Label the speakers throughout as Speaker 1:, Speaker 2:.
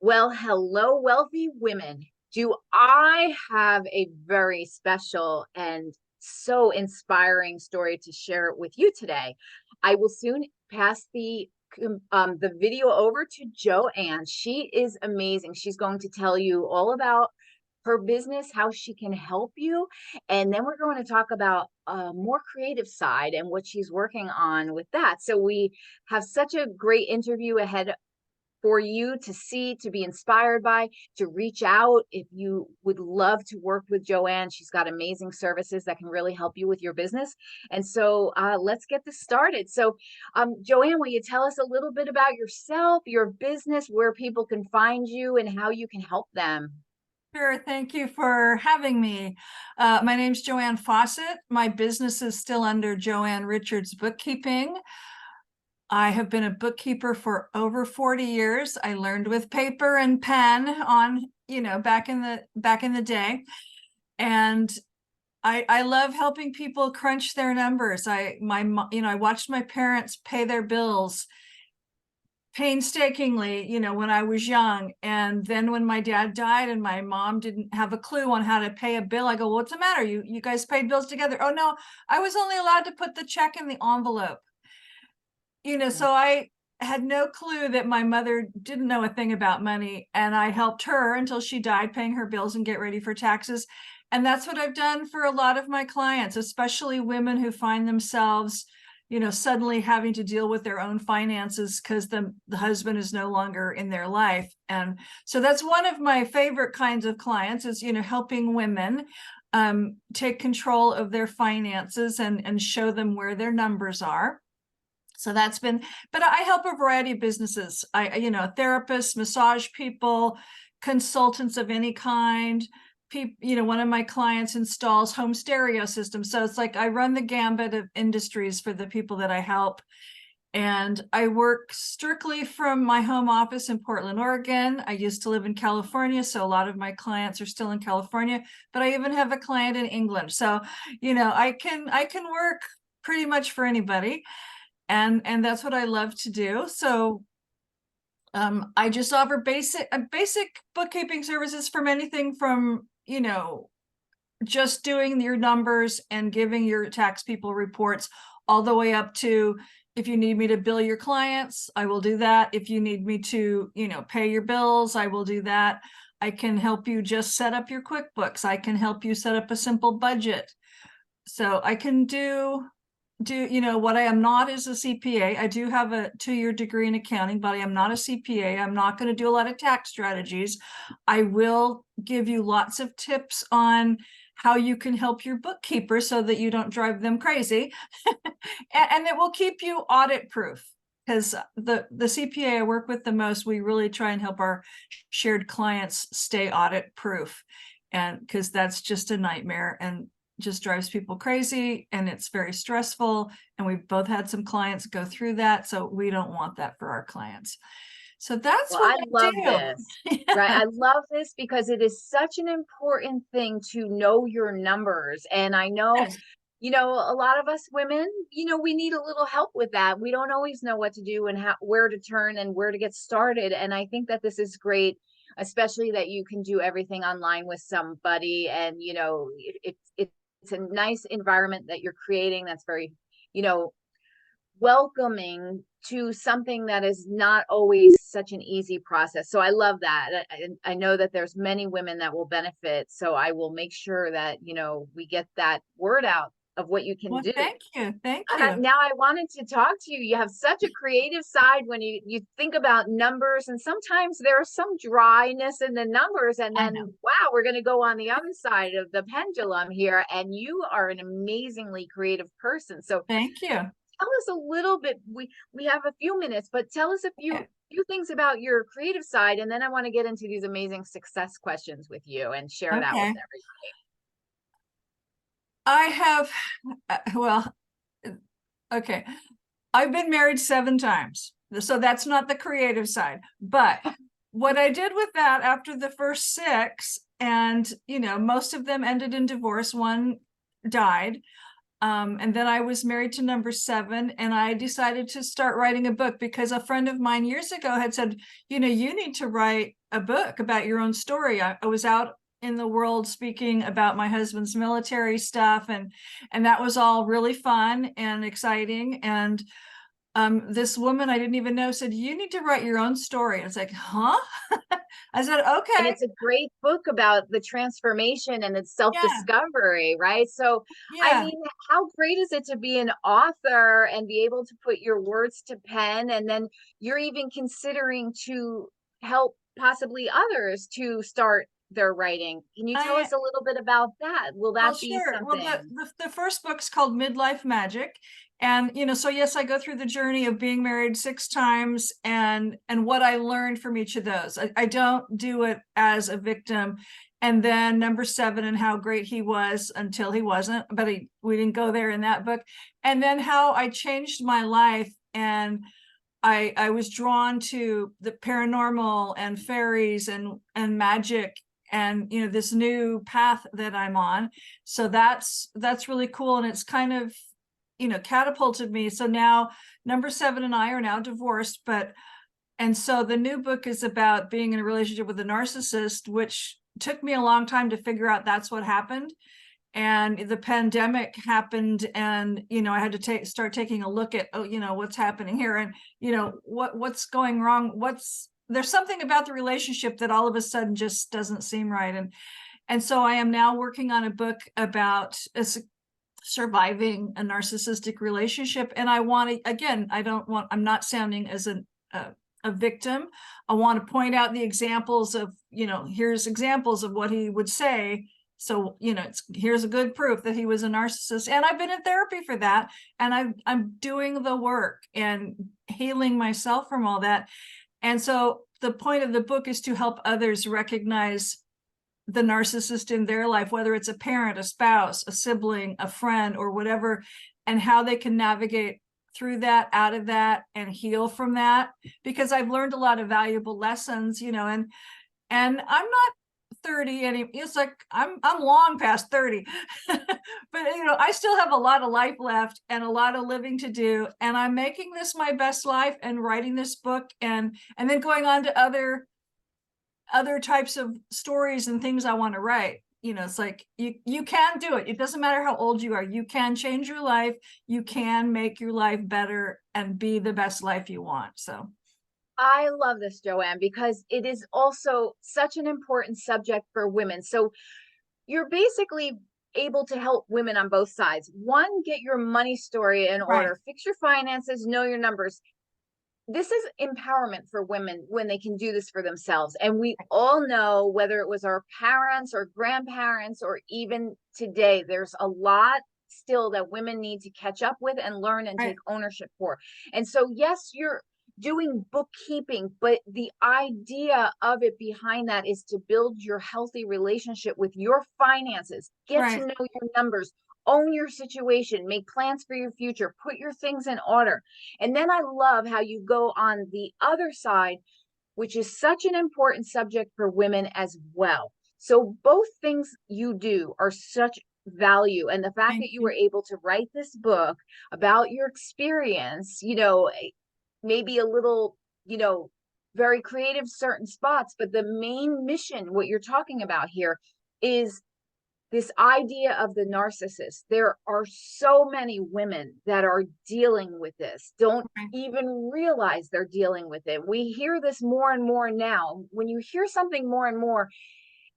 Speaker 1: Well, hello, wealthy women. Do I have a very special and so inspiring story to share with you today? I will soon pass the video over to Joanne. She is amazing. She's going to tell you all about her business, how she can help you, and then we're going to talk about a more creative side and what she's working on with that. So we have such a great interview ahead for you to see, to be inspired by, to reach out if you would love to work with Joanne. She's got amazing services that can really help you with your business. And so let's get this started. So, Joanne, will you tell us a little bit about yourself, your business, where people can find you, and how you can help them?
Speaker 2: Sure. Thank you for having me. My name's Joanne Fawcett. My business is still under Joanne Richards Bookkeeping. I have been a bookkeeper for over 40 years. I learned with paper and pen on, back in the day. And I love helping people crunch their numbers. I watched my parents pay their bills painstakingly, when I was young. And then when my dad died and my mom didn't have a clue on how to pay a bill, I go, well, what's the matter? You guys paid bills together. Oh no, I was only allowed to put the check in the envelope. So I had no clue that my mother didn't know a thing about money. And I helped her until she died paying her bills and get ready for taxes. And that's what I've done for a lot of my clients, especially women who find themselves suddenly having to deal with their own finances because the husband is no longer in their life. And so that's one of my favorite kinds of clients is, helping women take control of their finances and show them where their numbers are. So that's been, but I help a variety of businesses. Therapists, massage people, consultants of any kind. One of my clients installs home stereo systems. So it's like I run the gambit of industries for the people that I help. And I work strictly from my home office in Portland, Oregon. I used to live in California, so a lot of my clients are still in California, but I even have a client in England. So, I can work pretty much for anybody. And that's what I love to do. So I just offer basic bookkeeping services from anything from, just doing your numbers and giving your tax people reports all the way up to if you need me to bill your clients, I will do that. If you need me to, pay your bills, I will do that. I can help you just set up your QuickBooks. I can help you set up a simple budget. So I can do what I am not is a CPA. I do have a 2-year degree in accounting, but I am not a CPA. I'm not going to do a lot of tax strategies. I will give you lots of tips on how you can help your bookkeeper so that you don't drive them crazy. and it will keep you audit proof, because the CPA I work with the most, we really try and help our shared clients stay audit proof, and because that's just a nightmare and just drives people crazy, and it's very stressful. And we've both had some clients go through that, so we don't want that for our clients. So that's
Speaker 1: Well,
Speaker 2: what
Speaker 1: I
Speaker 2: I
Speaker 1: love
Speaker 2: do.
Speaker 1: this, right? I love this because it is such an important thing to know your numbers. And I know,
Speaker 2: Yes.
Speaker 1: a lot of us women, we need a little help with that. We don't always know what to do and where to turn and where to get started. And I think that this is great, especially that you can do everything online with somebody. And, it's a nice environment that you're creating that's very, you know, welcoming to something that is not always such an easy process. So I love that. I know that there's many women that will benefit. So I will make sure that, we get that word out of what you can
Speaker 2: Well,
Speaker 1: do.
Speaker 2: thank you. Thank you.
Speaker 1: Now I wanted to talk to you. You have such a creative side when you think about numbers, and sometimes there's some dryness in the numbers, and
Speaker 2: I
Speaker 1: then
Speaker 2: know.
Speaker 1: wow, we're going to go on the other side of the pendulum here, and you are an amazingly creative person. So
Speaker 2: Thank you.
Speaker 1: tell us a little bit. We have a few minutes, but tell us a few
Speaker 2: Okay.
Speaker 1: few things about your creative side, and then I want to get into these amazing success questions with you and share that with
Speaker 2: Okay.
Speaker 1: everybody.
Speaker 2: I have, well, okay. I've been married 7 times. So that's not the creative side. But what I did with that after the first 6, and most of them ended in divorce, one died. And then I was married to number 7, and I decided to start writing a book because a friend of mine years ago had said, you need to write a book about your own story. I was out in the world speaking about my husband's military stuff, and that was all really fun and exciting. And this woman I didn't even know said, you need to write your own story. I was like, huh? I said,
Speaker 1: And
Speaker 2: okay.
Speaker 1: it's a great book about the transformation and its
Speaker 2: Yeah,
Speaker 1: self-discovery, right? So, I
Speaker 2: yeah.
Speaker 1: mean, how great is it to be an author and be able to put your words to pen, and then you're even considering to help possibly others to start their writing. Can you tell
Speaker 2: I
Speaker 1: us a little bit about that? Will
Speaker 2: Well,
Speaker 1: that be
Speaker 2: sure. Well,
Speaker 1: something?
Speaker 2: the first book's called Midlife Magic. And, so yes, I go through the journey of being married 6 times and what I learned from each of those. I don't do it as a victim. And then number 7 and how great he was until he wasn't, but we didn't go there in that book. And then how I changed my life, and I was drawn to the paranormal and fairies and magic, and this new path that I'm on. So that's really cool, and it's kind of catapulted me. So now number 7 and I are now divorced, and so the new book is about being in a relationship with a narcissist, which took me a long time to figure out that's what happened. And the pandemic happened, and I had to start taking a look at, what's happening here, and what's going wrong, there's something about the relationship that all of a sudden just doesn't seem right. And so I am now working on a book about surviving a narcissistic relationship. And I want to, again, I'm not sounding as a victim. I want to point out the examples of, here's examples of what he would say. So, here's a good proof that he was a narcissist. And I've been in therapy for that. And I'm doing the work and healing myself from all that. And so the point of the book is to help others recognize the narcissist in their life, whether it's a parent, a spouse, a sibling, a friend, or whatever, and how they can navigate through that, out of that, and heal from that. Because I've learned a lot of valuable lessons, and I'm not 30 and it's like I'm long past 30. But I still have a lot of life left and a lot of living to do, and I'm making this my best life and writing this book, and then going on to other types of stories and things I want to write. It's like you can do it. It doesn't matter how old you are. You can change your life. You can make your life better and be the best life you want. So
Speaker 1: I love this, Joanne, because it is also such an important subject for women. So you're basically able to help women on both sides. One, get your money story in
Speaker 2: right,
Speaker 1: order, fix your finances, know your numbers. This is empowerment for women when they can do this for themselves. And we all know, whether it was our parents or grandparents or even today, there's a lot still that women need to catch up with and learn and
Speaker 2: right,
Speaker 1: take ownership for. And so, yes, you're doing bookkeeping, but the idea of it behind that is to build your healthy relationship with your finances, get to
Speaker 2: right,
Speaker 1: know your numbers, own your situation, make plans for your future, put your things in order. And then I love how you go on the other side, which is such an important subject for women as well. So both things you do are such value. And the fact
Speaker 2: thank
Speaker 1: that you were
Speaker 2: you.
Speaker 1: able to write this book about your experience, maybe a little, very creative certain spots, but the main mission, what you're talking about here, is this idea of the narcissist. There are so many women that are dealing with this, don't
Speaker 2: Right,
Speaker 1: even realize they're dealing with it. We hear this more and more now. When you hear something more and more,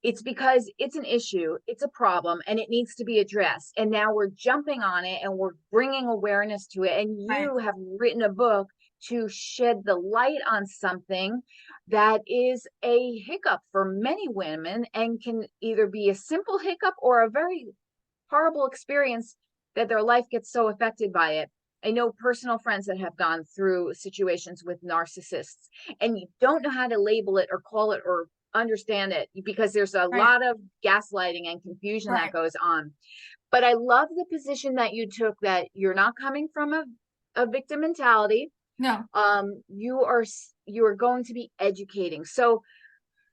Speaker 1: it's because it's an issue, it's a problem, and it needs to be addressed. And now we're jumping on it and we're bringing awareness to it. And
Speaker 2: right,
Speaker 1: you have written a book to shed the light on something that is a hiccup for many women and can either be a simple hiccup or a very horrible experience that their life gets so affected by it. I know personal friends that have gone through situations with narcissists, and you don't know how to label it or call it or understand it because there's a
Speaker 2: right,
Speaker 1: lot of gaslighting and confusion that
Speaker 2: right.
Speaker 1: goes on. But I love the position that you took, that you're not coming from a victim mentality.
Speaker 2: No,
Speaker 1: You are going to be educating. So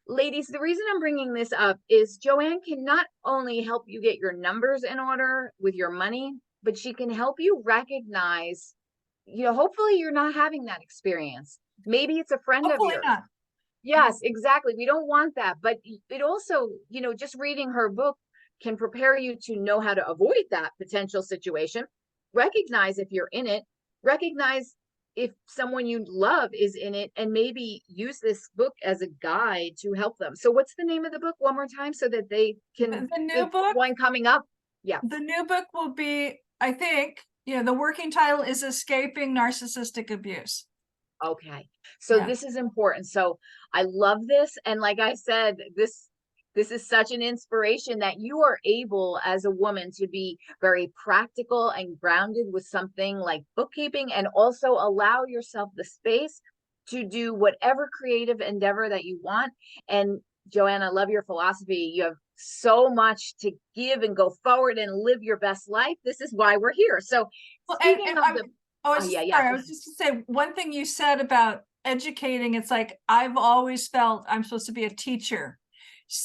Speaker 1: ladies, the reason I'm bringing this up is Joanne can not only help you get your numbers in order with your money, but she can help you recognize, hopefully you're not having that experience. Maybe it's a friend of
Speaker 2: Hopefully
Speaker 1: yours.
Speaker 2: not.
Speaker 1: Yes, exactly. We don't want that. But it also, just reading her book can prepare you to know how to avoid that potential situation, recognize if you're in it, recognize if someone you love is in it, and maybe use this book as a guide to help them. So what's the name of the book one more time so that they can,
Speaker 2: The new
Speaker 1: the
Speaker 2: book,
Speaker 1: one coming up? Yeah.
Speaker 2: the new book will be, I think, the working title is Escaping Narcissistic Abuse.
Speaker 1: Okay. So
Speaker 2: Yeah.
Speaker 1: this is important. So I love this. And like I said, this is such an inspiration that you are able as a woman to be very practical and grounded with something like bookkeeping, and also allow yourself the space to do whatever creative endeavor that you want. And Joanne, I love your philosophy. You have so much to give and go forward and live your best life. This is why we're here. So
Speaker 2: Well,
Speaker 1: speaking of the, oh yeah, yeah,
Speaker 2: sorry, I
Speaker 1: go
Speaker 2: was
Speaker 1: ahead.
Speaker 2: just to say one thing you said about educating. It's like I've always felt I'm supposed to be a teacher.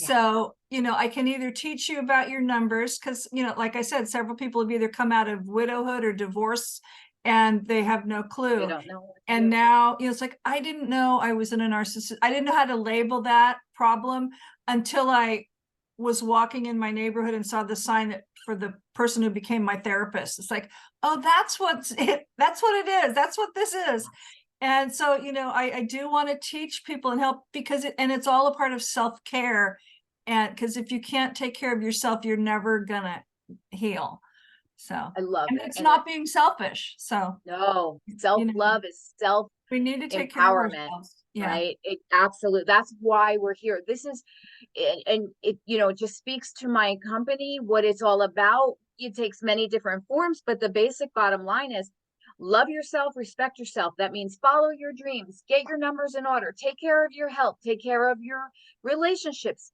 Speaker 1: Yeah,
Speaker 2: So, I can either teach you about your numbers because, like I said, several people have either come out of widowhood or divorce and they have no
Speaker 1: they
Speaker 2: clue.
Speaker 1: don't know what to
Speaker 2: And
Speaker 1: do.
Speaker 2: now, it's like I didn't know I was in a narcissist. I didn't know how to label that problem until I was walking in my neighborhood and saw the sign that for the person who became my therapist. It's like, oh, that's what's it. That's what it is. That's what this is. And so, I do want to teach people and help because it's all a part of self-care. And because if you can't take care of yourself, you're never gonna heal. So,
Speaker 1: I love
Speaker 2: and
Speaker 1: it.
Speaker 2: it's
Speaker 1: And I,
Speaker 2: not being selfish. So,
Speaker 1: no,
Speaker 2: you know,
Speaker 1: self-love is self
Speaker 2: we need to take care of
Speaker 1: empowerment,
Speaker 2: ourselves. Yeah.
Speaker 1: right? It absolutely, that's why we're here. This is, and it, it just speaks to my company, what it's all about. It takes many different forms, but the basic bottom line is love yourself, respect yourself. That means follow your dreams, get your numbers in order, take care of your health, take care of your relationships,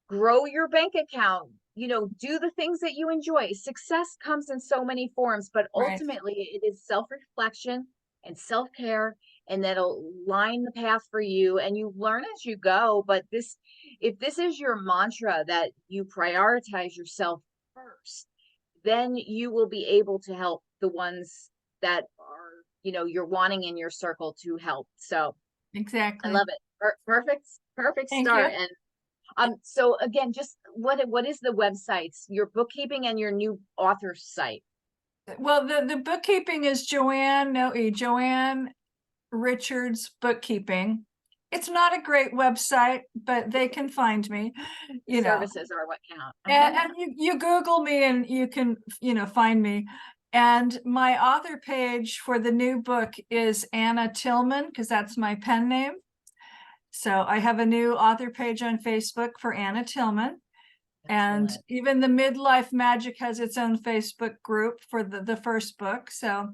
Speaker 1: grow your bank account, do the things that you enjoy. Success comes in so many forms, but
Speaker 2: Right.
Speaker 1: ultimately it is self-reflection and self-care, and that'll line the path for you, and you learn as you go. But this, if this is your mantra, that you prioritize yourself first, then you will be able to help the ones that are, you're wanting in your circle to help. So I
Speaker 2: Exactly.
Speaker 1: love it. Perfect
Speaker 2: Thank you.
Speaker 1: start. And so again, just what is the websites, your bookkeeping and your new author site?
Speaker 2: Well, the bookkeeping is Joanne Richards Bookkeeping. It's not a great website, but they can find me,
Speaker 1: The
Speaker 2: you know.
Speaker 1: services are what count.
Speaker 2: And you Google me and you can, find me. And my author page for the new book is Anna Tillman, because that's my pen name. So I have a new author page on Facebook for Anna Tillman. And
Speaker 1: Excellent.
Speaker 2: even the Midlife Magic has its own Facebook group for the first book. So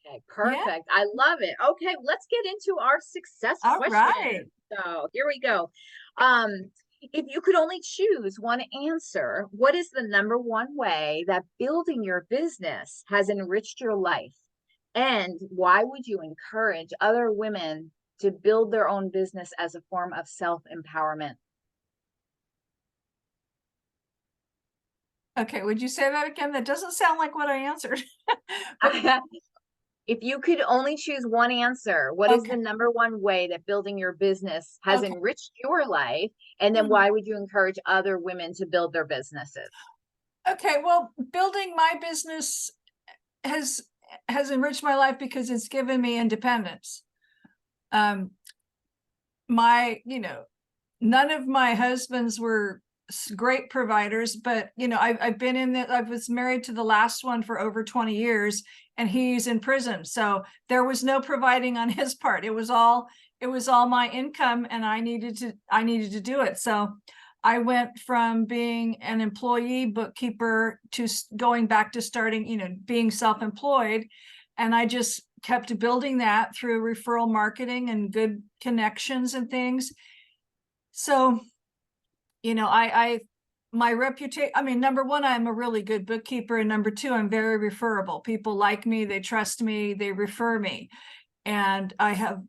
Speaker 1: Okay,
Speaker 2: yeah,
Speaker 1: perfect. I love it. Okay, let's get into our success
Speaker 2: all right.
Speaker 1: question. So here we go. If you could only choose one answer, what is the number one way that building your business has enriched your life? And why would you encourage other women to build their own business as a form of self-empowerment?
Speaker 2: Okay, would you say that again? That doesn't sound like what I answered. But
Speaker 1: If you could only choose one answer, what is the
Speaker 2: okay,
Speaker 1: number one way that building your business has
Speaker 2: okay.
Speaker 1: enriched your life? And then
Speaker 2: Hmm.
Speaker 1: why would you encourage other women to build their businesses?
Speaker 2: Okay, well, building my business has has enriched my life because it's given me independence. Um, my, none of my husbands were great providers, but I've been in that. I was married to the last one for over 20 years, and he's in prison. So there was no providing on his part. It was all my income, and I needed to do it. So I went from being an employee bookkeeper to going back to starting, being self-employed. And I just kept building that through referral marketing and good connections and things. So, I my reputation, I mean, number one, I'm a really good bookkeeper. And number two, I'm very referable. People like me, they trust me, they refer me. And I have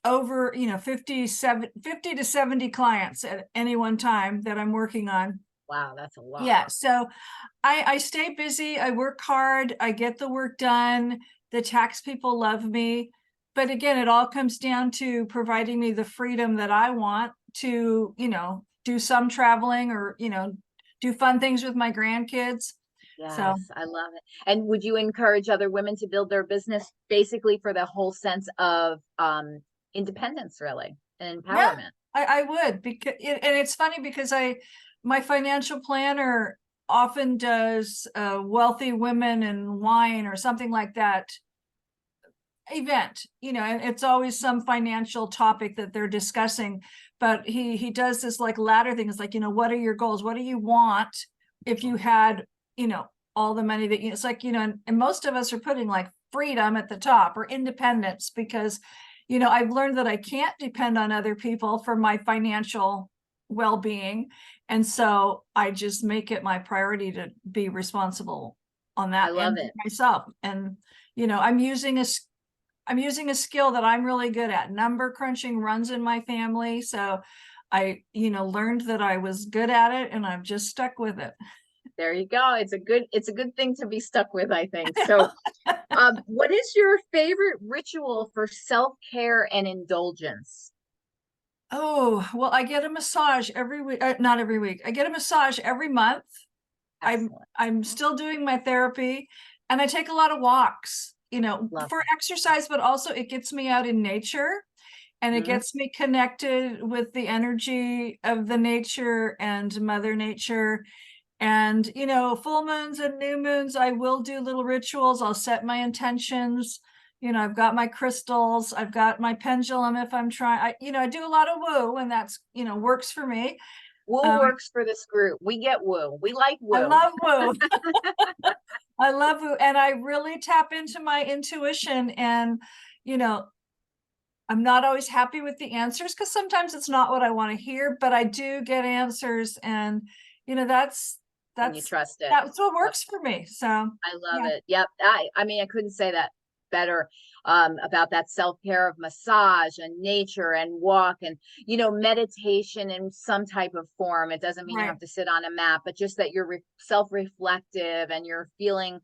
Speaker 2: over, 50 to 70 clients at any one time that I'm working on.
Speaker 1: Wow, that's a lot.
Speaker 2: Yeah, so I stay busy, I work hard, I get the work done, the tax people love me. But again, it all comes down to providing me the freedom that I want to, do some traveling or, do fun things with my grandkids. So
Speaker 1: Yes, I love it. And would you encourage other women to build their business basically for the whole sense of independence, really, and
Speaker 2: yeah,
Speaker 1: empowerment?
Speaker 2: I would, because and it's funny because my financial planner often does wealthy women and wine or something like that event, and it's always some financial topic that they're discussing. But he does this like ladder thing. It's like, what are your goals? What do you want if you had, all the money that it's like, and most of us are putting like freedom at the top or independence, because I've learned that I can't depend on other people for my financial well-being. And so I just make it my priority to be responsible on
Speaker 1: I
Speaker 2: that
Speaker 1: love
Speaker 2: and
Speaker 1: it.
Speaker 2: myself. And I'm using a skill that I'm really good at. Number crunching runs in my family. So I, learned that I was good at it, and I've just stuck with it.
Speaker 1: There you go. It's a good thing to be stuck with, I think. So, what is your favorite ritual for self-care and indulgence?
Speaker 2: Oh, well, I get a massage every week, not every week. I get a massage every month. I'm
Speaker 1: Excellent.
Speaker 2: I'm still doing my therapy, and I take a lot of walks,
Speaker 1: Love
Speaker 2: for exercise, but also it gets me out in nature, and
Speaker 1: it.
Speaker 2: it
Speaker 1: Mhm.
Speaker 2: gets me connected with the energy of the nature and Mother Nature. And, full moons and new moons, I will do little rituals. I'll set my intentions. I've got my crystals, I've got my pendulum if I'm trying. I do a lot of woo, and that's, works for me.
Speaker 1: Woo
Speaker 2: Um,
Speaker 1: works for this group. We get woo. We like
Speaker 2: I
Speaker 1: woo.
Speaker 2: love woo. I love woo. And I really tap into my intuition. And, you know, I'm not always happy with the answers because sometimes it's not what I want to hear, but I do get answers. And, you know, that's,
Speaker 1: And you
Speaker 2: that's,
Speaker 1: trust it.
Speaker 2: that's what
Speaker 1: Yep.
Speaker 2: works for me. So,
Speaker 1: I love
Speaker 2: yeah.
Speaker 1: it. Yep. I mean, I couldn't say that better about that self-care of massage and nature and walk and, meditation in some type of form. It doesn't mean you
Speaker 2: Right.
Speaker 1: have to sit on a mat, but just that you're self-reflective and you're feeling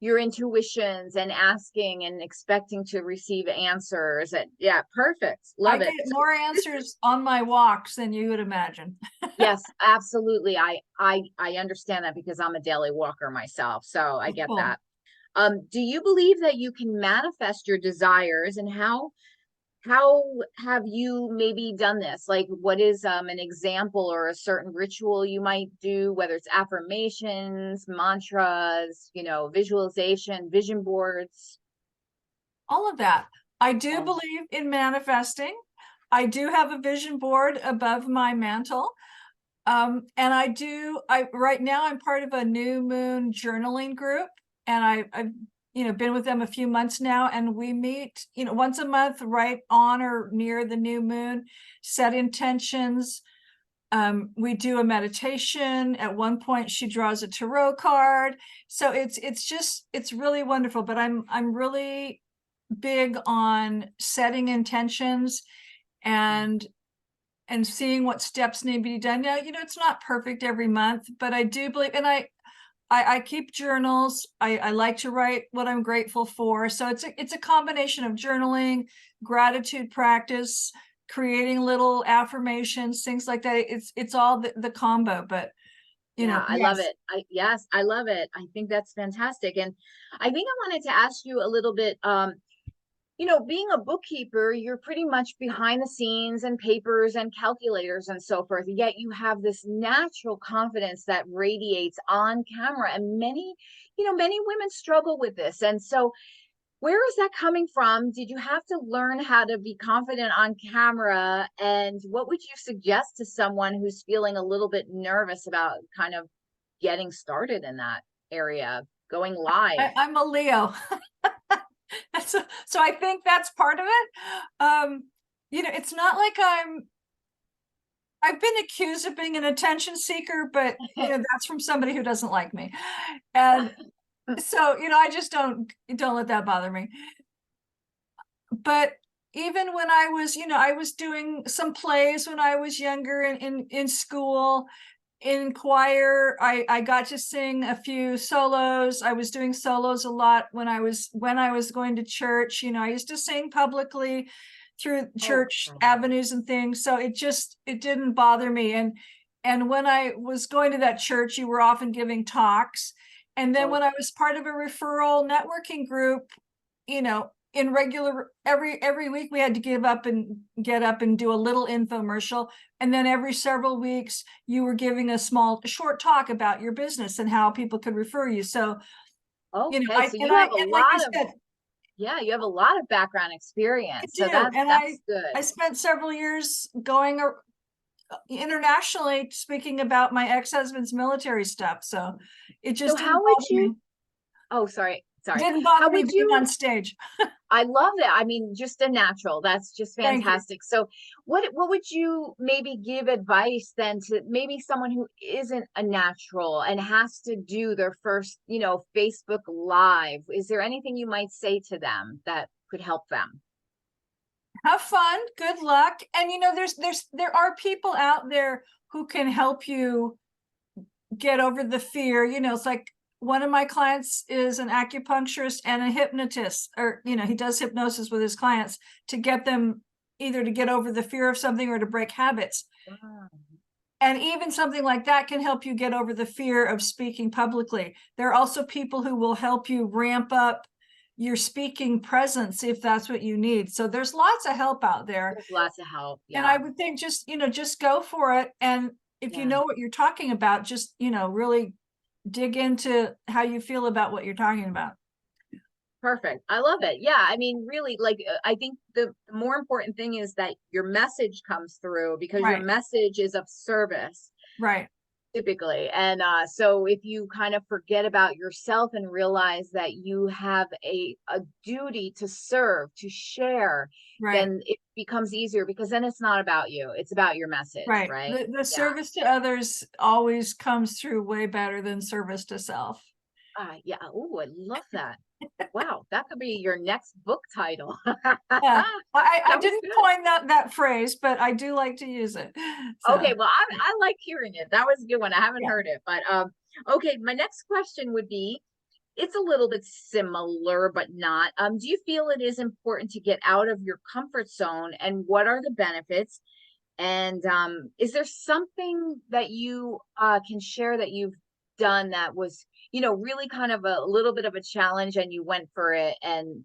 Speaker 1: your intuitions and asking and expecting to receive answers. And yeah, perfect.
Speaker 2: I
Speaker 1: Love it.
Speaker 2: get
Speaker 1: So
Speaker 2: more
Speaker 1: this is
Speaker 2: answers on my walks than you would imagine.
Speaker 1: yes, absolutely. I understand that because I'm a daily walker myself, so I get
Speaker 2: Cool.
Speaker 1: that. Do you believe that you can manifest your desires, and how have you maybe done this? Like, what is an example or a certain ritual you might do, whether it's affirmations, mantras, visualization, vision boards?
Speaker 2: All of that. I do
Speaker 1: Oh,
Speaker 2: believe in manifesting. I do have a vision board above my mantle. And I right now I'm part of a new moon journaling group, and I've been with them a few months now, and we meet, once a month right on or near the new moon, set intentions. We do a meditation. At one point she draws a tarot card. So it's really wonderful. But I'm really big on setting intentions and seeing what steps need to be done. Now, it's not perfect every month, but I do believe, and I keep journals. I like to write what I'm grateful for. So it's a combination of journaling, gratitude practice, creating little affirmations, things like that. It's all the combo. But
Speaker 1: yeah, I love
Speaker 2: yes.
Speaker 1: it. Yes, I love it. I think that's fantastic. And I think I wanted to ask you a little bit, being a bookkeeper, you're pretty much behind the scenes and papers and calculators and so forth. Yet you have this natural confidence that radiates on camera. And many women struggle with this. And so, where is that coming from? Did you have to learn how to be confident on camera? And what would you suggest to someone who's feeling a little bit nervous about kind of getting started in that area, going live?
Speaker 2: I'm a Leo. So I think that's part of it. It's not like I've been accused of being an attention seeker, but that's from somebody who doesn't like me. And so, I just don't let that bother me. But even when I was doing some plays when I was younger in school, in choir. I got to sing a few solos. I was doing solos a lot when I was going to church. I used to sing publicly through
Speaker 1: Oh,
Speaker 2: church avenues and things. So it didn't bother me. And when I was going to that church, you were often giving talks. And then
Speaker 1: oh,
Speaker 2: when I was part of a referral networking group, in regular every week we had to get up and do a little infomercial, and then every several weeks you were giving a short talk about your business and how people could refer you. So
Speaker 1: okay.
Speaker 2: I
Speaker 1: So
Speaker 2: and
Speaker 1: you
Speaker 2: I
Speaker 1: have a
Speaker 2: and like I
Speaker 1: lot of,
Speaker 2: said,
Speaker 1: yeah, you have a lot of background
Speaker 2: I
Speaker 1: experience. So
Speaker 2: do, and
Speaker 1: that's
Speaker 2: I
Speaker 1: good.
Speaker 2: spent several years going internationally speaking about my ex-husband's military stuff. So it
Speaker 1: So
Speaker 2: just didn't
Speaker 1: how would
Speaker 2: bother
Speaker 1: you,
Speaker 2: me.
Speaker 1: oh, sorry,
Speaker 2: It
Speaker 1: sorry.
Speaker 2: didn't
Speaker 1: How
Speaker 2: bother me
Speaker 1: would
Speaker 2: being
Speaker 1: you,
Speaker 2: on stage.
Speaker 1: I love that. I mean, just a natural. That's just
Speaker 2: Thank you.
Speaker 1: fantastic. So what would you maybe give advice then to maybe someone who isn't a natural and has to do their first, Facebook Live? Is there anything you might say to them that could help them?
Speaker 2: Have fun, good luck. And there are people out there who can help you get over the fear. It's like one of my clients is an acupuncturist and a hypnotist, or he does hypnosis with his clients to get them either to get over the fear of something or to break habits.
Speaker 1: Wow.
Speaker 2: And even something like that can help you get over the fear of speaking publicly. There are also people who will help you ramp up your speaking presence if that's what you need. So there's lots of help out there.
Speaker 1: There's lots of help.
Speaker 2: And I
Speaker 1: Yeah.
Speaker 2: would think just go for it. And if you
Speaker 1: Yeah.
Speaker 2: know what you're talking about, just, really dig into how you feel about what you're talking about.
Speaker 1: Perfect. I love it. Yeah. I mean, really, like, I think the more important thing is that your message comes through because your
Speaker 2: Right,
Speaker 1: message is of service
Speaker 2: right,
Speaker 1: typically. And so if you kind of forget about yourself and realize that you have a duty to serve, to share,
Speaker 2: right,
Speaker 1: then it becomes easier because then it's not about you, it's about your message,
Speaker 2: right.
Speaker 1: right?
Speaker 2: The
Speaker 1: Yeah.
Speaker 2: service to others always comes through way better than service to self.
Speaker 1: Yeah. Oh, I love that. Wow, that could be your next book title.
Speaker 2: Yeah. I
Speaker 1: That was
Speaker 2: didn't
Speaker 1: good.
Speaker 2: coin that phrase, but I do like to use it.
Speaker 1: Okay,
Speaker 2: So
Speaker 1: well, I like hearing it. That was a good one. I haven't
Speaker 2: yeah.
Speaker 1: heard it, but okay. My next question would be, it's a little bit similar, but not. Do you feel it is important to get out of your comfort zone, and what are the benefits? And is there something that you can share that you've done that was, really kind of a little bit of a challenge, and you went for it, and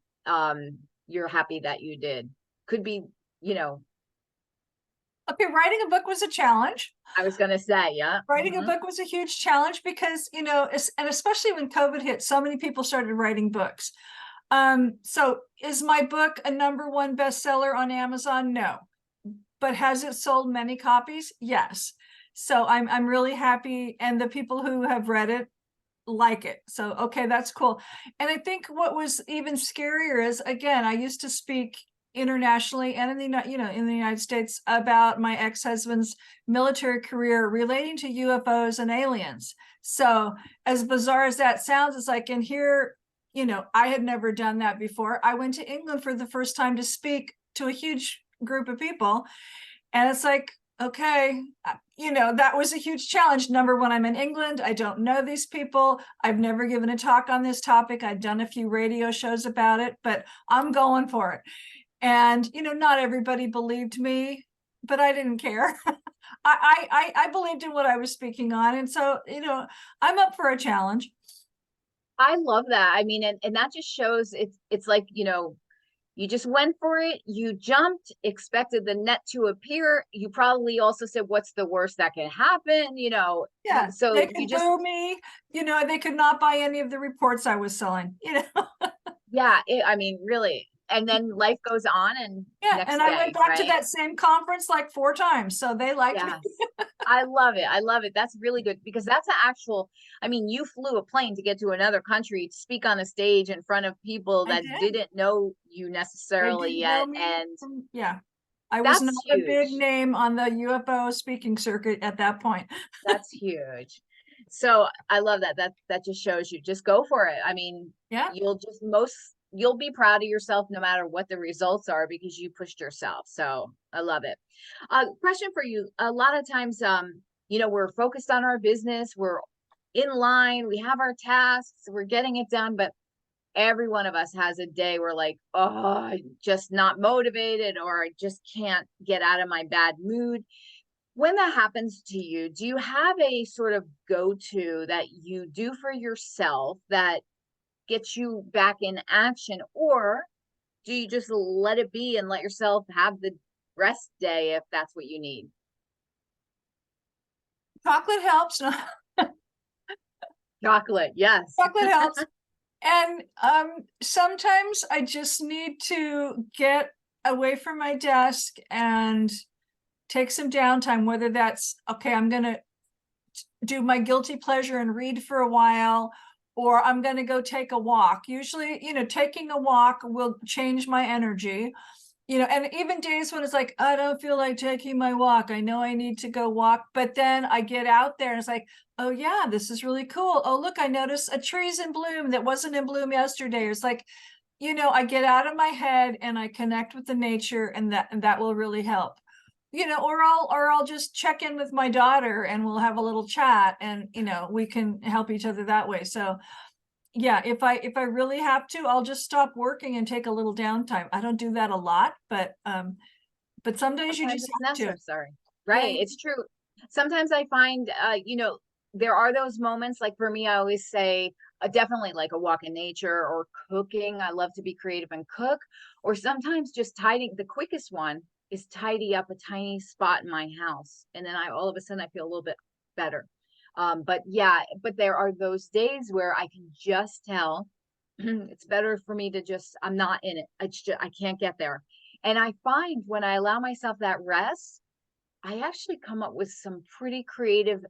Speaker 1: you're happy that you did? Could be, you know,
Speaker 2: Okay, writing a book was a challenge.
Speaker 1: I was gonna say, yeah.
Speaker 2: Writing a book was a huge challenge because, and especially when COVID hit, so many people started writing books. So is my book a #1 bestseller on Amazon? No. But has it sold many copies? Yes. So I'm really happy, and the people who have read it like it. So okay, that's cool. And I think what was even scarier is, again, I used to speak internationally and in the United States about my ex-husband's military career relating to UFOs and aliens. So as bizarre as that sounds, it's like, and here, I had never done that before. I went to England for the first time to speak to a huge group of people, and it's like, okay, that was a huge challenge. #1, I'm in England. I don't know these people. I've never given a talk on this topic. I've done a few radio shows about it, but I'm going for it. And, not everybody believed me, but I didn't care. I believed in what I was speaking on. And so, I'm up for a challenge.
Speaker 1: I love that. I mean, and that just shows it's like, you just went for it, you jumped, expected the net to appear. You probably also said, what's the worst that can happen?
Speaker 2: Yeah,
Speaker 1: So
Speaker 2: they
Speaker 1: you
Speaker 2: could
Speaker 1: just,
Speaker 2: boo me. They could not buy any of the reports I was selling.
Speaker 1: yeah, I mean, really. And then life goes on and
Speaker 2: Yeah, and
Speaker 1: next
Speaker 2: I went
Speaker 1: day,
Speaker 2: back to
Speaker 1: right?
Speaker 2: that same conference like 4 times, so they liked me.
Speaker 1: Yes. I love it. I love it. That's really good because that's an actual, I mean, you flew a plane to get to another country to speak on a stage in front of people
Speaker 2: I
Speaker 1: that
Speaker 2: did.
Speaker 1: didn't know you
Speaker 2: They
Speaker 1: necessarily
Speaker 2: didn't know
Speaker 1: yet.
Speaker 2: me
Speaker 1: And
Speaker 2: from, yeah. I was not
Speaker 1: that's
Speaker 2: a big
Speaker 1: huge.
Speaker 2: name on the UFO speaking circuit at that point.
Speaker 1: That's huge. So I love that. That just shows you just go for it. I mean,
Speaker 2: Yeah.
Speaker 1: you'll be proud of yourself no matter what the results are because you pushed yourself. So I love it. Question for you. A lot of times, we're focused on our business, we're in line, we have our tasks, we're getting it done, but every one of us has a day where like, oh, I'm just not motivated, or I just can't get out of my bad mood. When that happens to you, do you have a sort of go-to that you do for yourself that gets you back in action, or do you just let it be and let yourself have the rest day if that's what you need?
Speaker 2: Chocolate helps. No,
Speaker 1: Chocolate, yes.
Speaker 2: chocolate helps. And sometimes I just need to get away from my desk and take some downtime, whether that's, okay, I'm going to do my guilty pleasure and read for a while, or I'm going to go take a walk. Usually, taking a walk will change my energy. And even days when it's like, I don't feel like taking my walk. I know I need to go walk, but then I get out there and it's like, oh yeah, this is really cool. Oh, look, I noticed a tree's in bloom that wasn't in bloom yesterday. It's like, I get out of my head and I connect with the nature, and that will really help. Or I'll just check in with my daughter and we'll have a little chat, and we can help each other that way. So yeah, if I really have to, I'll just stop working and take a little downtime. I don't do that a lot, but some days you
Speaker 1: Sometimes
Speaker 2: just
Speaker 1: it's
Speaker 2: have to.
Speaker 1: necessary.
Speaker 2: Yeah,
Speaker 1: Right. It's true. Sometimes I find, there are those moments, like for me, I always say, definitely like a walk in nature or cooking. I love to be creative and cook, or sometimes just tidying. The quickest one is tidy up a tiny spot in my house. And then all of a sudden I feel a little bit better. But yeah, but there are those days where I can just tell it's better for me to just, I'm not in it. I can't get there. And I find when I allow myself that rest, I actually come up with some pretty creative,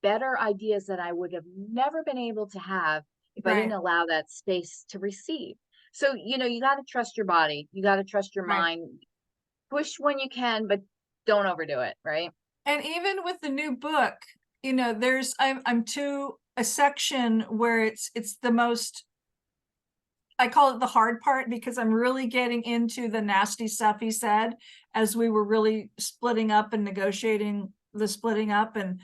Speaker 1: better ideas that I would have never been able to have if I didn't
Speaker 2: right,
Speaker 1: allow that space to receive. So, you got to trust your body. You got to trust your
Speaker 2: right.
Speaker 1: mind. Push when you can, but don't overdo it, right?
Speaker 2: And even with the new book, I'm to a section where it's the most, I call it the hard part, because I'm really getting into the nasty stuff he said as we were really splitting up and negotiating the splitting up. And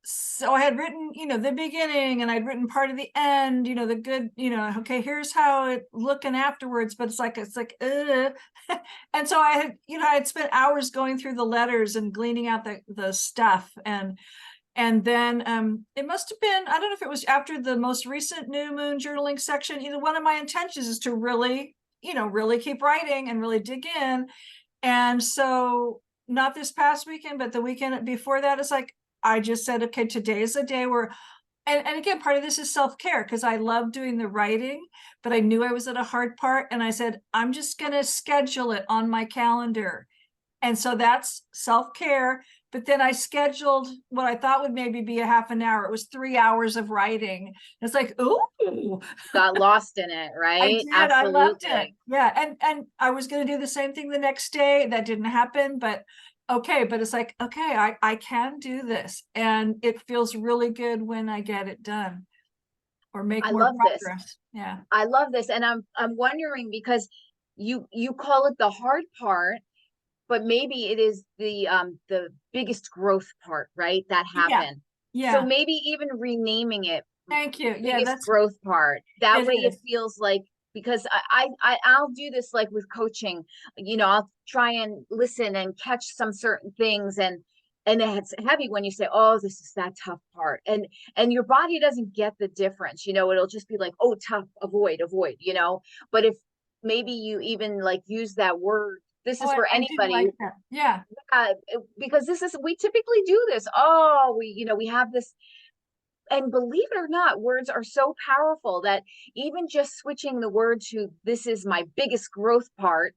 Speaker 2: so I had written, the beginning, and I'd written part of the end, the good, okay, here's how it looking afterwards, but it's like, and so I had spent hours going through the letters and gleaning out the stuff. And then it must have been, I don't know if it was after the most recent new moon journaling section. One of my intentions is to really, really keep writing and really dig in. And so not this past weekend, but the weekend before that, it's like, I just said, okay, today is a day where, and again, part of this is self-care, because I love doing the writing, but I knew I was at a hard part. And I said, I'm just going to schedule it on my calendar. And so that's self-care. But then I scheduled what I thought would maybe be a half an hour. It was 3 hours of writing. It's like, ooh,
Speaker 1: Got lost in it,
Speaker 2: I
Speaker 1: right?
Speaker 2: did. I loved it.
Speaker 1: Absolutely.
Speaker 2: Yeah. And I was going to do the same thing the next day. That didn't happen, but okay. But it's like, okay, I can do this. And it feels really good when I get it done or make
Speaker 1: I
Speaker 2: more
Speaker 1: love this.
Speaker 2: progress. Yeah.
Speaker 1: I love this. And I'm wondering, because you call it the hard part, but maybe it is the biggest growth part, right? That
Speaker 2: Yeah.
Speaker 1: happened. So
Speaker 2: Yeah.
Speaker 1: maybe even renaming it
Speaker 2: Thank you. Yeah,
Speaker 1: biggest growth part. That
Speaker 2: it
Speaker 1: way it
Speaker 2: is.
Speaker 1: feels like, because I'll do this like with coaching, I'll try and listen and catch some certain things, and it's heavy when you say, oh, this is that tough part, and your body doesn't get the difference. It'll just be like, oh, tough, avoid. But if maybe you even like use that word, this
Speaker 2: Oh,
Speaker 1: is for
Speaker 2: I do like
Speaker 1: anybody,
Speaker 2: that. Yeah.
Speaker 1: uh, because we typically do this. Oh, we have this, and believe it or not, words are so powerful that even just switching the word to this is my biggest growth part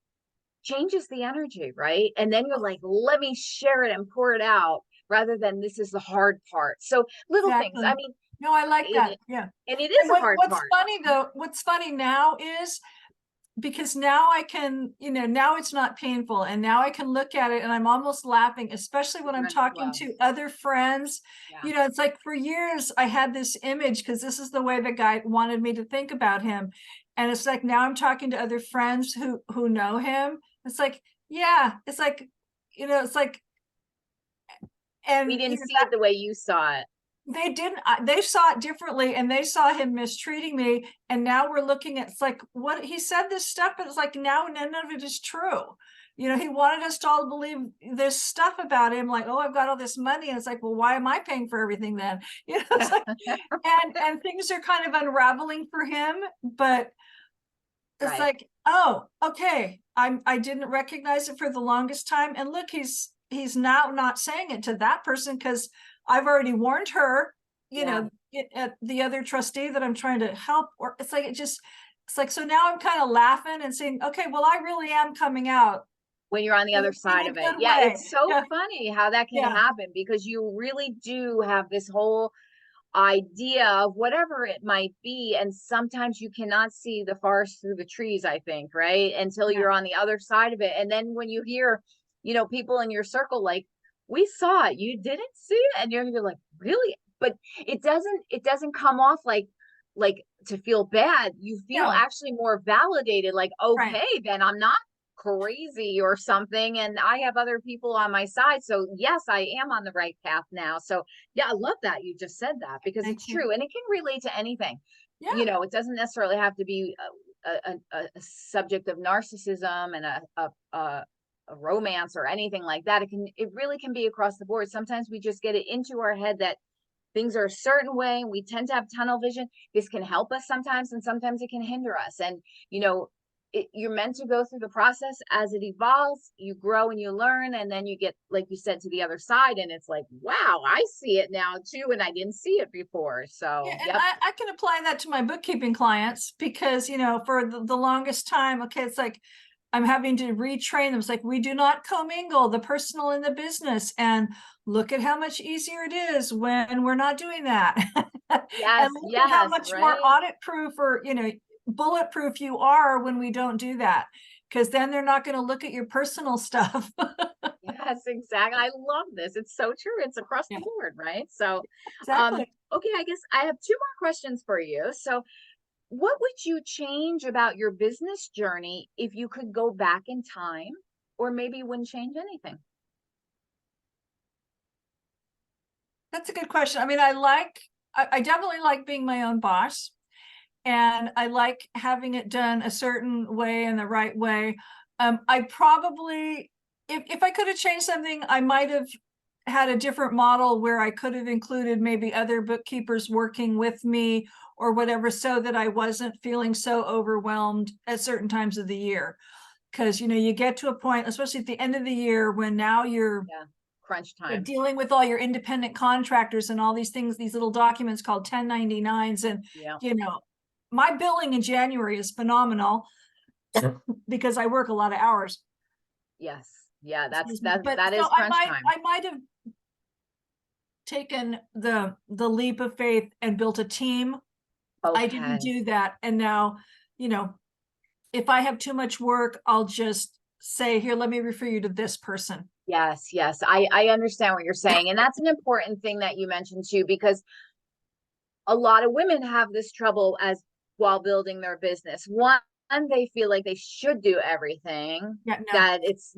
Speaker 1: changes the energy, right? And then you're
Speaker 2: Oh,
Speaker 1: like, let me share it and pour it out, rather than this is the hard part. So little things. I
Speaker 2: exactly.
Speaker 1: mean,
Speaker 2: No, I like that.
Speaker 1: it,
Speaker 2: Yeah.
Speaker 1: and it is
Speaker 2: And
Speaker 1: a hard
Speaker 2: what's
Speaker 1: part.
Speaker 2: funny though, what's funny now is, because now I can, now it's not painful, and now I can look at it and I'm almost laughing, especially when I'm
Speaker 1: You're in the
Speaker 2: talking
Speaker 1: flow.
Speaker 2: to other friends.
Speaker 1: Yeah.
Speaker 2: It's like for years I had this image, because this is the way the guy wanted me to think about him. And it's like now I'm talking to other friends who know him. It's like, yeah, it's like, it's like
Speaker 1: We
Speaker 2: And,
Speaker 1: didn't see it the way you saw it.
Speaker 2: they didn't, they saw it differently, and they saw him mistreating me. And now we're looking at, it's like, what he said this stuff, but it's like, now none of it is true. He wanted us to all believe this stuff about him, like, oh, I've got all this money. And it's like, well, why am I paying for everything then? It's like, and things are kind of unraveling for him, but it's
Speaker 1: Right.
Speaker 2: like, oh, okay. I didn't recognize it for the longest time. And look, he's now not saying it to that person, because I've already warned her,
Speaker 1: Yeah.
Speaker 2: at the other trustee that I'm trying to help. Or it's like, it's like, so now I'm kind of laughing and saying, okay, well, I really am coming out
Speaker 1: When you're on the other
Speaker 2: in
Speaker 1: side
Speaker 2: a
Speaker 1: of it.
Speaker 2: good
Speaker 1: Yeah,
Speaker 2: way.
Speaker 1: it's so
Speaker 2: Yeah.
Speaker 1: funny how that can
Speaker 2: Yeah.
Speaker 1: happen, because you really do have this whole idea of whatever it might be, and sometimes you cannot see the forest through the trees, I think, right? Until
Speaker 2: Yeah.
Speaker 1: you're on the other side of it. And then when you hear, people in your circle like, we saw it, you didn't see it, and you're like, really? But it doesn't come off like to feel bad. You feel
Speaker 2: No.
Speaker 1: actually more validated, like,
Speaker 2: Right.
Speaker 1: okay, then I'm not crazy or something, and I have other people on my side, so yes, I am on the right path now. So yeah, I love that you just said that, because
Speaker 2: Thank
Speaker 1: it's
Speaker 2: you.
Speaker 1: true, and it can relate to anything.
Speaker 2: Yeah.
Speaker 1: It doesn't necessarily have to be a subject of narcissism and a romance or anything like that. It really can be across the board. Sometimes we just get it into our head that things are a certain way, and we tend to have tunnel vision. This can help us sometimes, and sometimes it can hinder us. And you know you're meant to go through the process. As it evolves, you grow and you learn, and then you get, like you said, to the other side, and it's like, wow, I see it now too, and I didn't see it before.
Speaker 2: Yeah,
Speaker 1: So
Speaker 2: and
Speaker 1: yep.
Speaker 2: I can apply that to my bookkeeping clients, because, for the longest time, okay, it's like I'm having to retrain them. It's like, we do not commingle the personal and the business. And look at how much easier it is when we're not doing that.
Speaker 1: Yes,
Speaker 2: And look at how
Speaker 1: yes,
Speaker 2: much more
Speaker 1: right.
Speaker 2: audit proof, or, bulletproof you are when we don't do that. Because then they're not going to look at your personal stuff.
Speaker 1: Yes, exactly. I love this. It's so true. It's across
Speaker 2: Yeah,
Speaker 1: the board, right? So
Speaker 2: exactly.
Speaker 1: okay, I guess I have two more questions for you. So what would you change about your business journey if you could go back in time, or maybe you wouldn't change anything?
Speaker 2: That's a good question. I mean, I definitely like being my own boss. And I like having it done a certain way and the right way. I probably, if I could have changed something, I might have had a different model where I could have included maybe other bookkeepers working with me or whatever, so that I wasn't feeling so overwhelmed at certain times of the year. Because, you get to a point, especially at the end of the year, when now you're
Speaker 1: Yeah. Crunch time.
Speaker 2: dealing with all your independent contractors and all these things, these little documents called 1099s. And,
Speaker 1: Yeah.
Speaker 2: my billing in January is phenomenal because I work a lot of hours.
Speaker 1: Yes. Yeah, that's
Speaker 2: Excuse me.
Speaker 1: that
Speaker 2: But
Speaker 1: that
Speaker 2: so
Speaker 1: is crunch time.
Speaker 2: I might have taken the leap of faith and built a team. I didn't
Speaker 1: Okay.
Speaker 2: do that. And now, you know, if I have too much work, I'll just say, here, let me refer you to this person.
Speaker 1: Yes, yes. I understand what you're saying. And that's an important thing that you mentioned too, because a lot of women have this trouble as while building their business. One, they feel like they should do everything,
Speaker 2: Yeah, no.
Speaker 1: that it's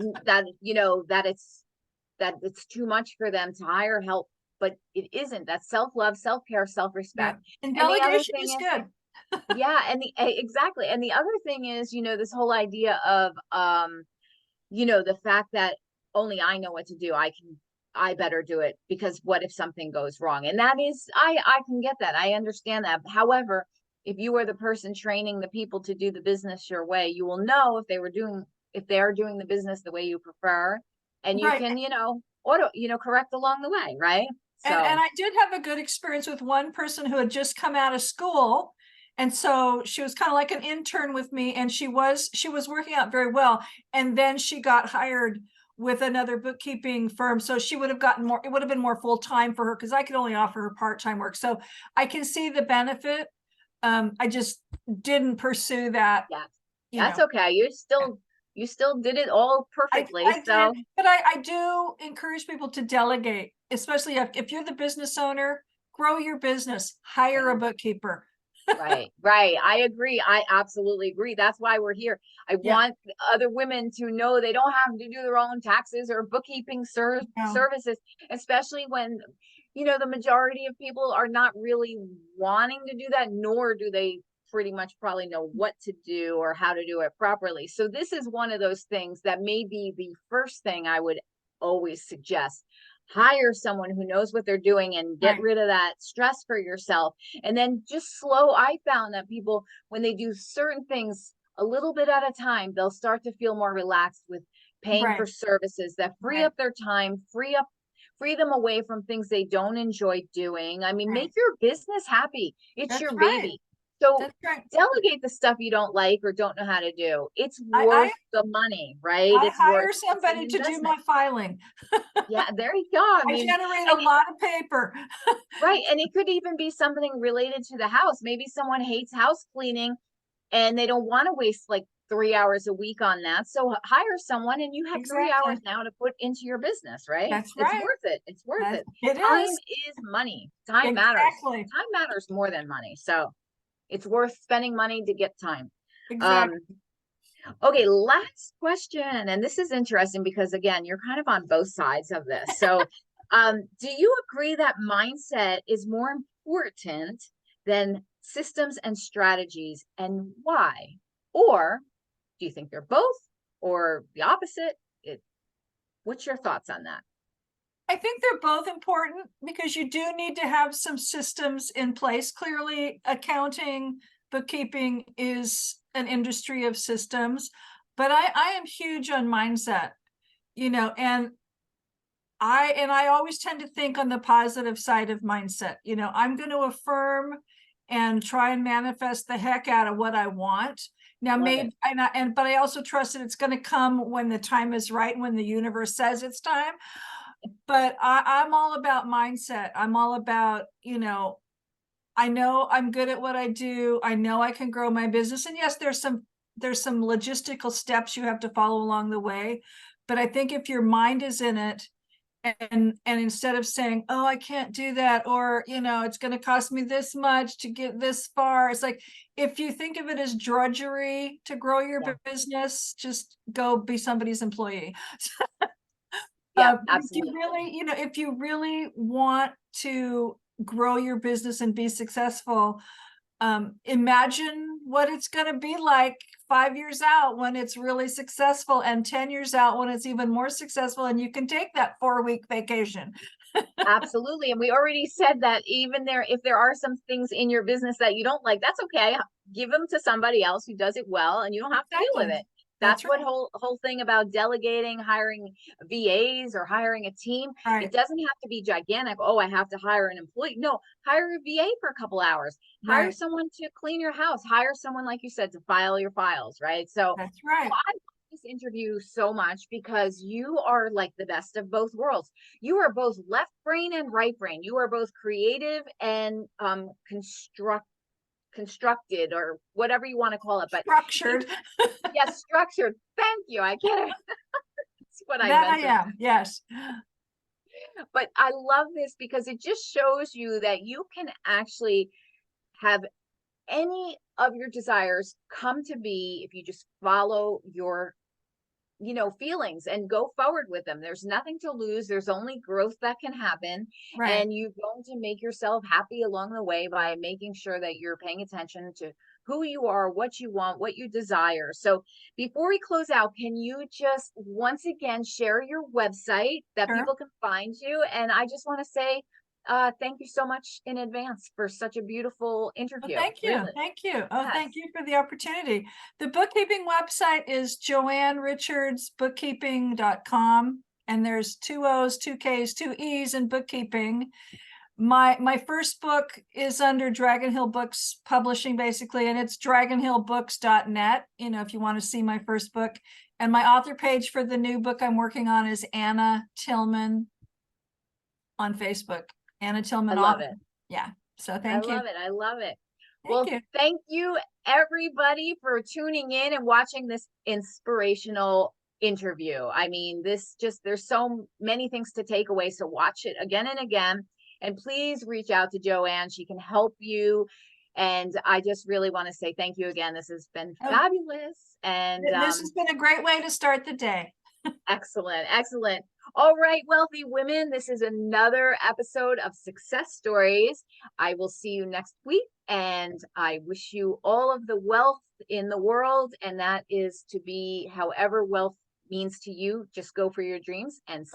Speaker 1: that it's too much for them to hire help, but it isn't. That's self-love, self-care,
Speaker 2: Yeah.
Speaker 1: self-respect.
Speaker 2: And
Speaker 1: And the other
Speaker 2: delegation
Speaker 1: thing
Speaker 2: is
Speaker 1: is,
Speaker 2: good.
Speaker 1: yeah, exactly. And the other thing is, this whole idea of the fact that only I know what to do. I better do it, because what if something goes wrong? And that is, I can get that. I understand that. However, if you are the person training the people to do the business your way, you will know if they are doing the business the way you prefer, and you
Speaker 2: Right.
Speaker 1: can, correct along the way, right?
Speaker 2: And
Speaker 1: So
Speaker 2: I did have a good experience with one person who had just come out of school. And so she was kind of like an intern with me, and she was working out very well. And then she got hired with another bookkeeping firm. So she would have gotten more, it would have been more full time for her, because I could only offer her part-time work. So I can see the benefit. I just didn't pursue that,
Speaker 1: yeah,
Speaker 2: you
Speaker 1: that's
Speaker 2: know.
Speaker 1: okay. You still did it all perfectly.
Speaker 2: I did,
Speaker 1: So
Speaker 2: but I do encourage people to delegate, especially if you're the business owner, grow your business, hire
Speaker 1: yeah.
Speaker 2: a bookkeeper.
Speaker 1: Right, right. I agree. I absolutely agree. That's why we're here. I
Speaker 2: Yeah,
Speaker 1: want other women to know they don't have to do their own taxes or bookkeeping
Speaker 2: no,
Speaker 1: services, especially when, the majority of people are not really wanting to do that, nor do they pretty much probably know what to do or how to do it properly. So this is one of those things that may be the first thing I would always suggest. Hire someone who knows what they're doing and get
Speaker 2: right,
Speaker 1: rid of that stress for yourself. And then just I found that people, when they do certain things a little bit at a time, they'll start to feel more relaxed with paying
Speaker 2: right,
Speaker 1: for services that free
Speaker 2: right,
Speaker 1: up their time, free them away from things they don't enjoy doing. I mean,
Speaker 2: right.
Speaker 1: make your business happy. It's
Speaker 2: That's
Speaker 1: your
Speaker 2: right.
Speaker 1: baby. So
Speaker 2: That's right.
Speaker 1: delegate the stuff you don't like or don't know how to do. It's
Speaker 2: I, I,
Speaker 1: worth the money, right?
Speaker 2: I
Speaker 1: It's worth
Speaker 2: hire
Speaker 1: it's an
Speaker 2: somebody to do
Speaker 1: investment.
Speaker 2: my filing.
Speaker 1: Yeah, there you go. I
Speaker 2: I
Speaker 1: mean,
Speaker 2: generate a
Speaker 1: and
Speaker 2: lot of paper.
Speaker 1: right. And it could even be something related to the house. Maybe someone hates house cleaning and they don't want to waste like 3 hours a week on that. So hire someone and you have 3 hours
Speaker 2: Exactly.
Speaker 1: now to put into your business, right?
Speaker 2: That's
Speaker 1: It's
Speaker 2: right.
Speaker 1: worth it. It's worth
Speaker 2: That
Speaker 1: it.
Speaker 2: it
Speaker 1: Time
Speaker 2: is.
Speaker 1: is money. Time matters.
Speaker 2: Exactly.
Speaker 1: Time matters more than money. So it's worth spending money to get time. Um,
Speaker 2: Exactly.
Speaker 1: okay, last question. And this is interesting because again, you're kind of on both sides of this. So do you agree that mindset is more important than systems and strategies, and why? Or do you think they're both or the opposite? What's your thoughts on that?
Speaker 2: I think they're both important because you do need to have some systems in place. Clearly, accounting, bookkeeping is an industry of systems, but I am huge on mindset, and I always tend to think on the positive side of mindset. I'm going to affirm and try and manifest the heck out of what I want. Now,
Speaker 1: Love it.
Speaker 2: maybe, but I also trust that it's going to come when the time is right, when the universe says it's time. But I'm all about mindset. I'm all about, I know I'm good at what I do. I know I can grow my business. And yes, there's some logistical steps you have to follow along the way. But I think if your mind is in it, and instead of saying, oh, I can't do that, or it's going to cost me this much to get this far, it's like, if you think of it as drudgery to grow your
Speaker 1: Yeah.
Speaker 2: business, just go be somebody's employee.
Speaker 1: Yeah,
Speaker 2: But
Speaker 1: absolutely.
Speaker 2: if you really want to grow your business and be successful, imagine what it's going to be like 5 years out when it's really successful, and 10 years out when it's even more successful, and you can take that 4-week vacation.
Speaker 1: Absolutely. And we already said that even if there are some things in your business that you don't like, that's okay. Give them to somebody else who does it well, and you don't have to deal with
Speaker 2: Exactly.
Speaker 1: it. That's
Speaker 2: That's
Speaker 1: what
Speaker 2: right.
Speaker 1: whole thing about delegating, hiring VAs or hiring a team. It
Speaker 2: Right.
Speaker 1: doesn't have to be gigantic. Oh, I have to hire an employee. No, hire a VA for a couple hours. Hire
Speaker 2: Right.
Speaker 1: someone to clean your house. Hire someone, like you said, to file your files, right? So
Speaker 2: That's right.
Speaker 1: I love this interview so much because you are like the best of both worlds. You are both left brain and right brain. You are both creative and constructed, or whatever you want to call it. But
Speaker 2: Structured.
Speaker 1: yes, structured. Thank you. I get it. That's what I
Speaker 2: That I
Speaker 1: meant to say.
Speaker 2: am. Yes.
Speaker 1: But I love this because it just shows you that you can actually have any of your desires come to be if you just follow your feelings and go forward with them. There's nothing to lose. There's only growth that can happen.
Speaker 2: Right.
Speaker 1: And you're going to make yourself happy along the way by making sure that you're paying attention to who you are, what you want, what you desire. So before we close out, can you just once again share your website that
Speaker 2: Sure.
Speaker 1: people can find you? And I just want to say, thank you so much in advance for such a beautiful
Speaker 2: Well,
Speaker 1: interview.
Speaker 2: thank you.
Speaker 1: Really.
Speaker 2: Thank you. Oh, thank
Speaker 1: Yes.
Speaker 2: you for the opportunity. The bookkeeping website is joannrichardsbookkeeping.com. And there's 2 O's, 2 K's, 2 E's in bookkeeping. My first book is under Dragon Hill Books Publishing, basically, and it's dragonhillbooks.net, if you want to see my first book. And my author page for the new book I'm working on is Anna Tillman on Facebook. Anna
Speaker 1: I
Speaker 2: Tillman
Speaker 1: love
Speaker 2: author.
Speaker 1: it.
Speaker 2: Yeah. So
Speaker 1: I
Speaker 2: thank you.
Speaker 1: love it. I love it.
Speaker 2: Thank
Speaker 1: Well,
Speaker 2: you.
Speaker 1: thank you everybody for tuning in and watching this inspirational interview. I mean, there's so many things to take away. So watch it again and again. And please reach out to Joanne. She can help you And I just really want to say thank you again. This has been
Speaker 2: Oh,
Speaker 1: fabulous and
Speaker 2: this has been a great way to start the day.
Speaker 1: excellent, excellent. All right, wealthy women, this is another episode of Success Stories. I will see you next week, and I wish you all of the wealth in the world, and that is to be however wealth means to you. Just go for your dreams and see